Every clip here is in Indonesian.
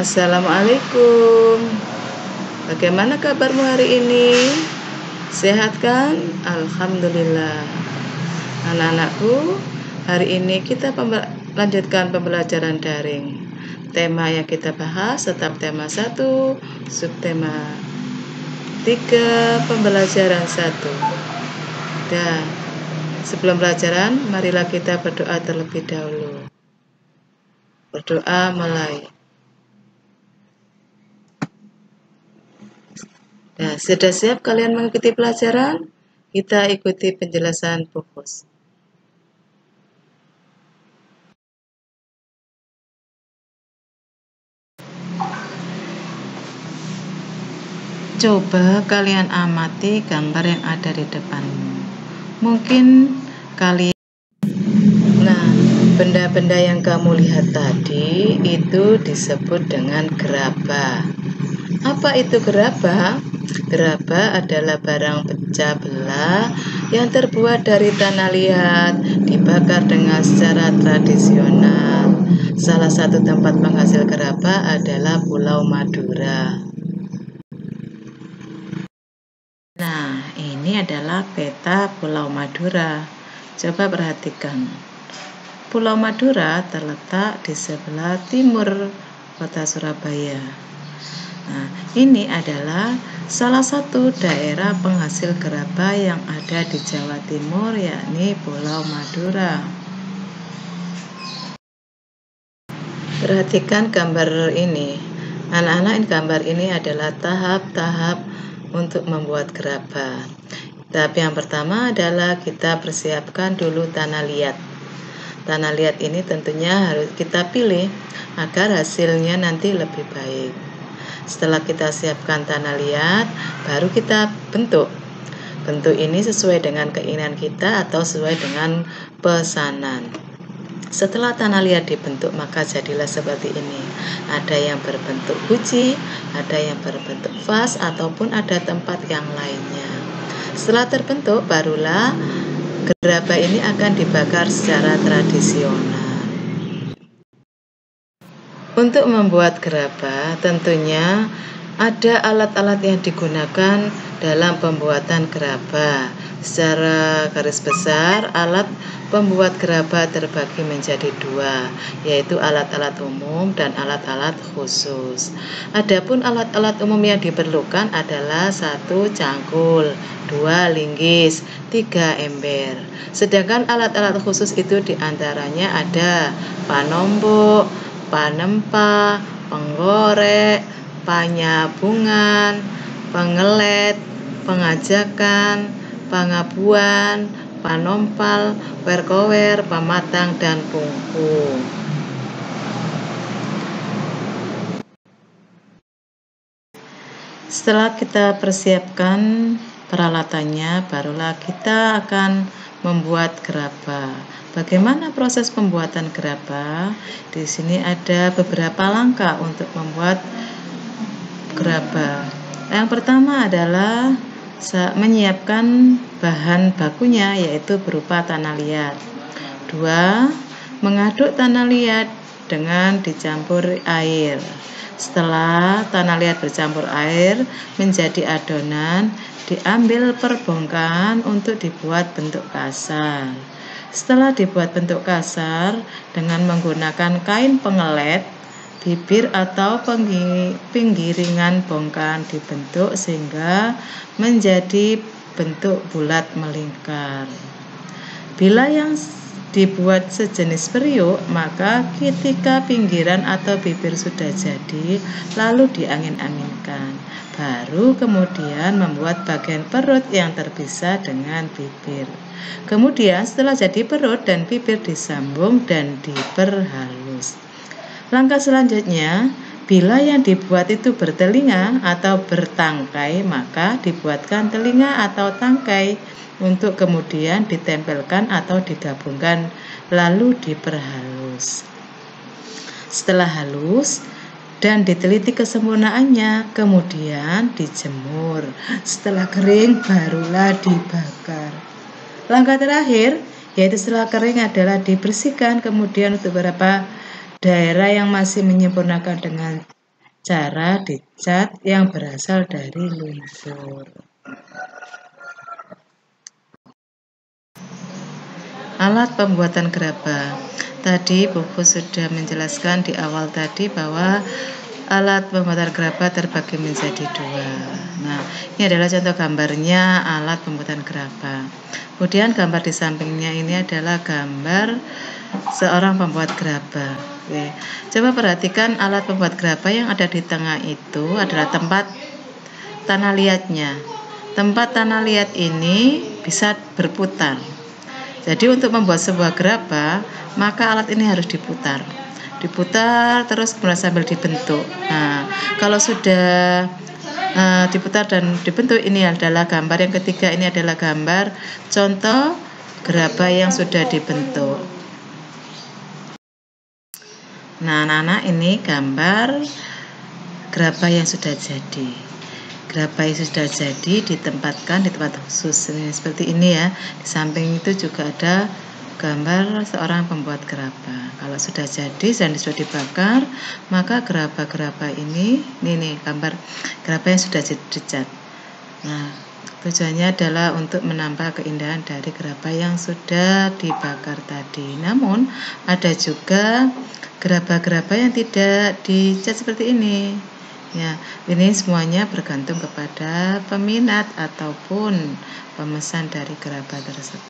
Assalamualaikum. Bagaimana kabarmu hari ini? Sehat kan? Alhamdulillah. Anak-anakku, hari ini kita lanjutkan pembelajaran daring. Tema yang kita bahas tetap tema 1, subtema 3, pembelajaran 1. Dan sebelum pelajaran, marilah kita berdoa terlebih dahulu. Berdoa mulai. Nah, sudah siap kalian mengikuti pelajaran? Kita ikuti penjelasan pupus. Coba kalian amati gambar yang ada di depanmu. Mungkin kalian... Nah, benda-benda yang kamu lihat tadi itu disebut dengan gerabah. Apa itu gerabah? Gerabah adalah barang pecah belah yang terbuat dari tanah liat, dibakar dengan secara tradisional. Salah satu tempat penghasil gerabah adalah Pulau Madura. Nah, ini adalah peta Pulau Madura. Coba perhatikan. Pulau Madura terletak di sebelah timur kota Surabaya. Nah, ini adalah salah satu daerah penghasil gerabah yang ada di Jawa Timur, yakni Pulau Madura. Perhatikan gambar ini. Anak-anak, gambar ini adalah tahap-tahap untuk membuat gerabah. Tahap yang pertama adalah kita persiapkan dulu tanah liat. Tanah liat ini tentunya harus kita pilih agar hasilnya nanti lebih baik. Setelah kita siapkan tanah liat, baru kita bentuk. Bentuk ini sesuai dengan keinginan kita atau sesuai dengan pesanan. Setelah tanah liat dibentuk, maka jadilah seperti ini. Ada yang berbentuk guci, ada yang berbentuk vas, ataupun ada tempat yang lainnya. Setelah terbentuk, barulah gerabah ini akan dibakar secara tradisional. Untuk membuat gerabah, tentunya ada alat-alat yang digunakan dalam pembuatan gerabah. Secara garis besar, alat pembuat gerabah terbagi menjadi dua, yaitu alat-alat umum dan alat-alat khusus. Adapun alat-alat umum yang diperlukan adalah 1 cangkul, 2 linggis, 3 ember. Sedangkan alat-alat khusus itu diantaranya ada panombok, panempa, penggorek, panyabungan, pengelet, pengajakan, pangabuan, panompal, werkower, pematang, dan pungku. Setelah kita persiapkan peralatannya, barulah kita akan membuat gerabah. Bagaimana proses pembuatan gerabah? Di sini ada beberapa langkah untuk membuat gerabah. Yang pertama adalah menyiapkan bahan bakunya, yaitu berupa tanah liat. 2. Mengaduk tanah liat dengan dicampur air. Setelah tanah liat bercampur air menjadi adonan, diambil perbongkahan untuk dibuat bentuk kasar. Setelah dibuat bentuk kasar dengan menggunakan kain pengelet, bibir atau pinggiringan bongkahan dibentuk sehingga menjadi bentuk bulat melingkar. Bila yang dibuat sejenis periuk, maka ketika pinggiran atau bibir sudah jadi, lalu diangin-anginkan. Baru kemudian membuat bagian perut yang terpisah dengan bibir. Kemudian setelah jadi perut dan bibir disambung dan diperhalus. Langkah selanjutnya, bila yang dibuat itu bertelinga atau bertangkai, maka dibuatkan telinga atau tangkai untuk kemudian ditempelkan atau digabungkan, lalu diperhalus. Setelah halus dan diteliti kesempurnaannya, kemudian dijemur. Setelah kering, barulah dibakar. Langkah terakhir, yaitu setelah kering adalah dibersihkan. Kemudian untuk beberapa daerah yang masih menyempurnakan dengan cara dicat yang berasal dari lumpur. Alat pembuatan gerabah. Tadi buku sudah menjelaskan di awal tadi bahwa alat pembuatan gerabah terbagi menjadi dua. Nah, ini adalah contoh gambarnya alat pembuatan gerabah. Kemudian gambar di sampingnya ini adalah gambar seorang pembuat gerabah. Oke. Coba perhatikan alat pembuat gerabah yang ada di tengah itu adalah tempat tanah liatnya. Tempat tanah liat ini bisa berputar. Jadi untuk membuat sebuah gerabah, maka alat ini harus diputar. Diputar terus kemudian sambil dibentuk. Nah, kalau sudah diputar dan dibentuk, ini adalah gambar yang ketiga. Ini adalah gambar contoh gerabah yang sudah dibentuk. Nah, anak-anak, ini gambar gerabah yang sudah jadi. Gerabah yang sudah jadi ditempatkan di tempat khusus seperti ini ya. Di samping itu juga ada gambar seorang pembuat gerabah. Kalau sudah jadi dan sudah dibakar, maka gerabah-gerabah ini nih gambar gerabah yang sudah dicat. Nah, tujuannya adalah untuk menambah keindahan dari gerabah yang sudah dibakar tadi. Namun ada juga gerabah-gerabah yang tidak dicat seperti ini. Ya, ini semuanya bergantung kepada peminat ataupun pemesan dari gerabah tersebut.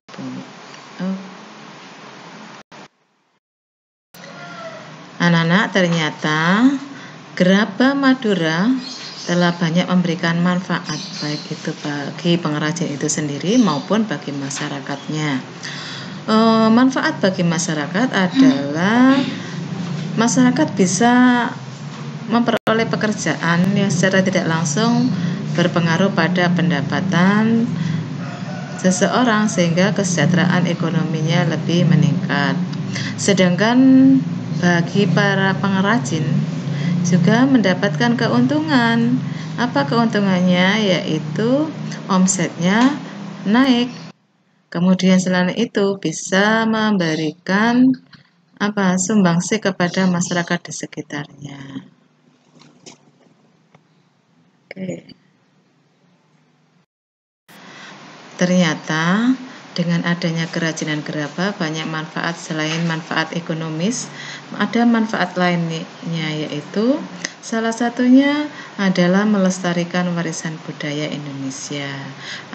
Anak-anak, ternyata gerabah Madura telah banyak memberikan manfaat, baik itu bagi pengrajin itu sendiri maupun bagi masyarakatnya. Manfaat bagi masyarakat adalah masyarakat bisa memperoleh pekerjaan yang secara tidak langsung berpengaruh pada pendapatan seseorang sehingga kesejahteraan ekonominya lebih meningkat. Sedangkan bagi para pengrajin juga mendapatkan keuntungan. Apa keuntungannya? Yaitu omsetnya naik. Kemudian selain itu bisa memberikan sumbangsih kepada masyarakat di sekitarnya. Oke. Ternyata dengan adanya kerajinan gerabah banyak manfaat. Selain manfaat ekonomis, ada manfaat lainnya, yaitu salah satunya adalah melestarikan warisan budaya Indonesia.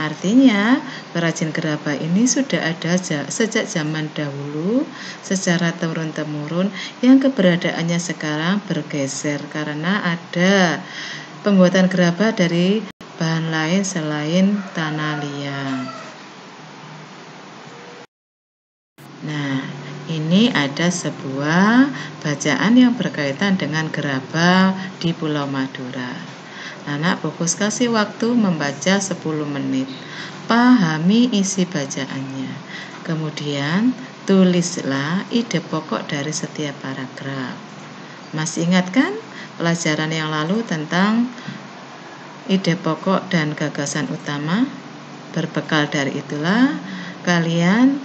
Artinya perajin gerabah ini sudah ada sejak zaman dahulu secara turun-temurun, yang keberadaannya sekarang bergeser karena ada pembuatan gerabah dari bahan lain selain tanah liat. Nah, ini ada sebuah bacaan yang berkaitan dengan gerabah di Pulau Madura. Anak fokus kasih waktu membaca 10 menit. Pahami isi bacaannya. Kemudian tulislah ide pokok dari setiap paragraf. Masih ingat kan pelajaran yang lalu tentang ide pokok dan gagasan utama? Berbekal dari itulah kalian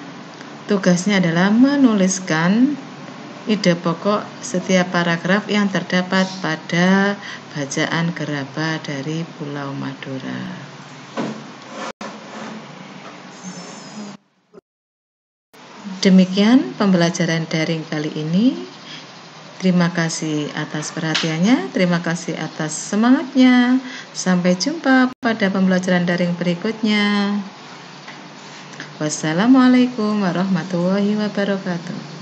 tugasnya adalah menuliskan ide pokok setiap paragraf yang terdapat pada bacaan gerabah dari Pulau Madura. Demikian pembelajaran daring kali ini. Terima kasih atas perhatiannya, terima kasih atas semangatnya. Sampai jumpa pada pembelajaran daring berikutnya. Wassalamualaikum warahmatullahi wabarakatuh.